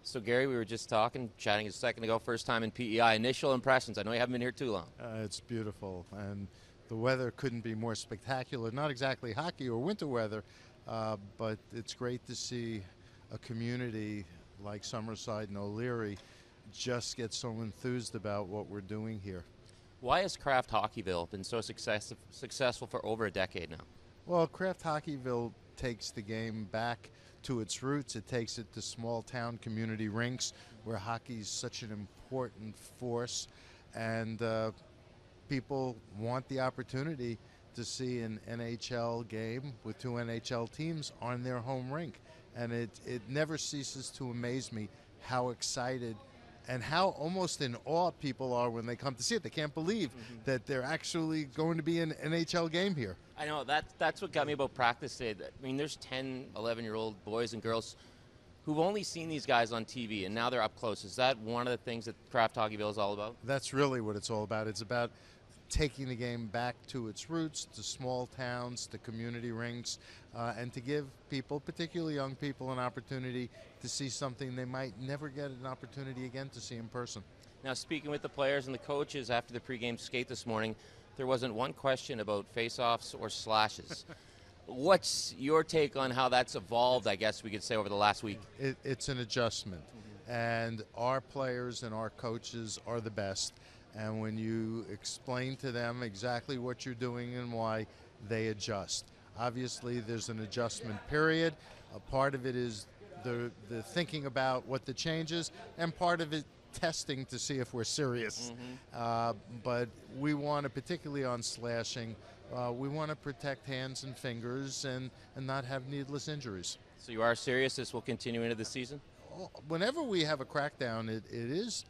So, Gary, we were just chatting a second ago, first time in PEI. Initial impressions. I know you haven't been here too long. It's beautiful, and the weather couldn't be more spectacular. Not exactly hockey or winter weather, but it's great to see a community like Summerside and O'Leary just get so enthused about what we're doing here. Why has Kraft Hockeyville been so successful for over a decade now? Well, Kraft Hockeyville takes the game back to its roots. It takes it to small town community rinks where hockey is such an important force, and people want the opportunity to see an NHL game with two NHL teams on their home rink. And it never ceases to amaze me how excited and how almost in awe people are when they come to see it. They can't believe that they're actually going to be an NHL game here. I know that's what got me about practice today. I mean, there's 10, 11-year-old boys and girls who've only seen these guys on TV, and now they're up close. Is that one of the things that Kraft Hockeyville is all about? That's really what it's all about. It's about taking the game back to its roots, to small towns, to community rinks, and to give people, particularly young people, an opportunity to see something they might never get an opportunity again to see in person. Now, speaking with the players and the coaches after the pregame skate this morning, there wasn't one question about face-offs or slashes. What's your take on how that's evolved, I guess we could say, over the last week? It's an adjustment, and our players and our coaches are the best. And when you explain to them exactly what you're doing and why, they adjust. Obviously, there's an adjustment period. A part of it is the thinking about what the change is, and part of it testing to see if we're serious. But we want to, particularly on slashing, we want to protect hands and fingers and not have needless injuries. So you are serious? This will continue into the season? Whenever we have a crackdown, it is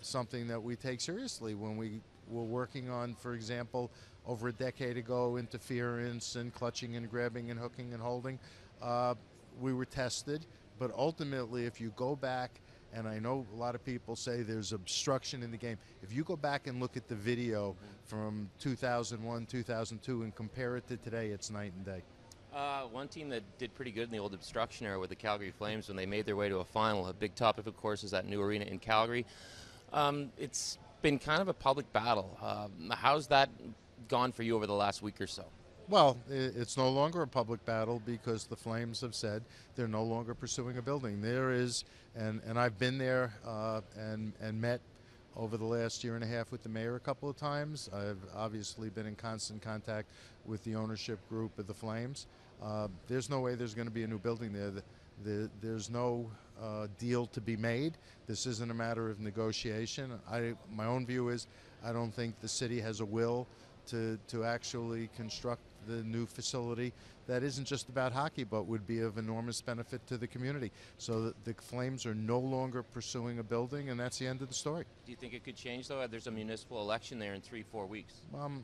something that we take seriously. When we were working on, for example, over a decade ago, interference and clutching and grabbing and hooking and holding, we were tested. But ultimately, if you go back, and I know a lot of people say there's obstruction in the game, if you go back and look at the video from 2001, 2002, and compare it to today, it's night and day. One team that did pretty good in the old obstruction era with the Calgary Flames when they made their way to a final. A big topic, of course, is that new arena in Calgary. It's been kind of a public battle. How's that gone for you over the last week or so? Well, it's no longer a public battle because the Flames have said they're no longer pursuing a building. There is, and I've been there and met over the last year and a half with the mayor a couple of times. I've obviously been in constant contact with the ownership group of the Flames. There's no way there's going to be a new building there. There's no deal to be made. This isn't a matter of negotiation. My own view is I don't think the city has a will to actually construct the new facility that isn't just about hockey but would be of enormous benefit to the community. So the Flames are no longer pursuing a building, and that's the end of the story. Do you think it could change, though? There's a municipal election there in 3-4 weeks.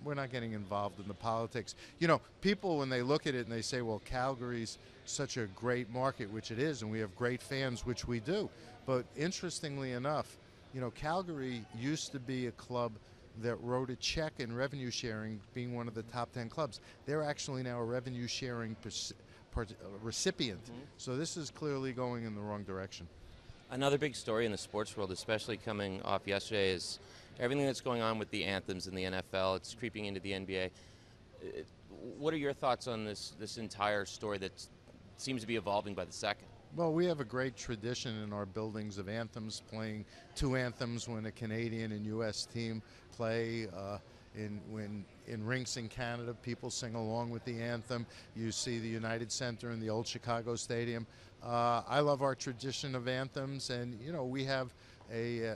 We're not getting involved in the politics. You know, people, when they look at it and they say, well, Calgary's such a great market, which it is, and we have great fans, which we do. But interestingly enough, you know, Calgary used to be a club that wrote a check in revenue sharing, being one of the top 10 clubs. They're actually now a revenue sharing recipient. So this is clearly going in the wrong direction. Another big story in the sports world, especially coming off yesterday, is everything that's going on with the anthems in the NFL. It's creeping into the NBA. What are your thoughts on this entire story that seems to be evolving by the second? Well, we have a great tradition in our buildings of anthems, playing two anthems when a Canadian and U.S. team play. In rinks in Canada, people sing along with the anthem. You see the United Center in the old Chicago Stadium. I love our tradition of anthems, and you know, we have a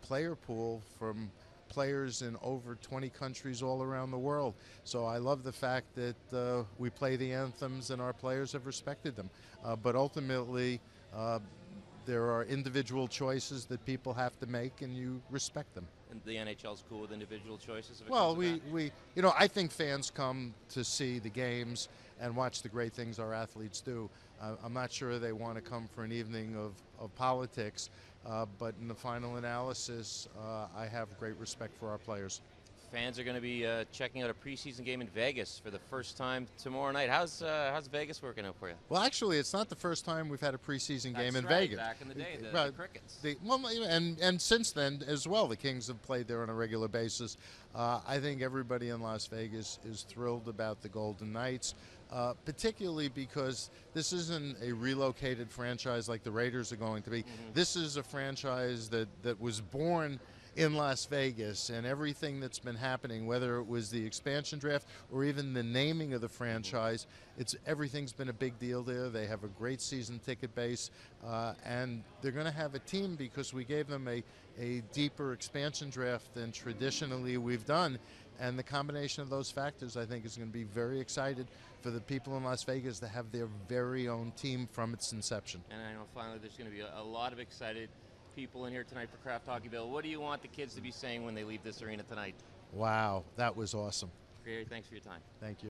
player pool from players in over 20 countries all around the world. So I love the fact that we play the anthems and our players have respected them. But ultimately, there are individual choices that people have to make, and you respect them. And the NHL's cool with individual choices? Well, you know, I think fans come to see the games and watch the great things our athletes do. I'm not sure they want to come for an evening of politics, but in the final analysis, I have great respect for our players. fans are going to be checking out a preseason game in Vegas for the first time tomorrow night. How's Vegas working out for you? Well, actually, it's not the first time we've had a preseason game in That's right, Vegas. back in the day, the Crickets. And since then as well, the Kings have played there on a regular basis. I think everybody in Las Vegas is thrilled about the Golden Knights, particularly because this isn't a relocated franchise like the Raiders are going to be. Mm-hmm. This is a franchise that was born in Las Vegas, and everything that's been happening, whether it was the expansion draft or even the naming of the franchise, everything's been a big deal there. They have a great season ticket base, and they're going to have a team because we gave them a deeper expansion draft than traditionally we've done. And the combination of those factors, I think, is going to be very excited for the people in Las Vegas to have their very own team from its inception. And I know finally there's going to be a lot of excited people in here tonight for Kraft Hockeyville. What do you want the kids to be saying when they leave this arena tonight? Wow, that was awesome. Gary, thanks for your time. Thank you.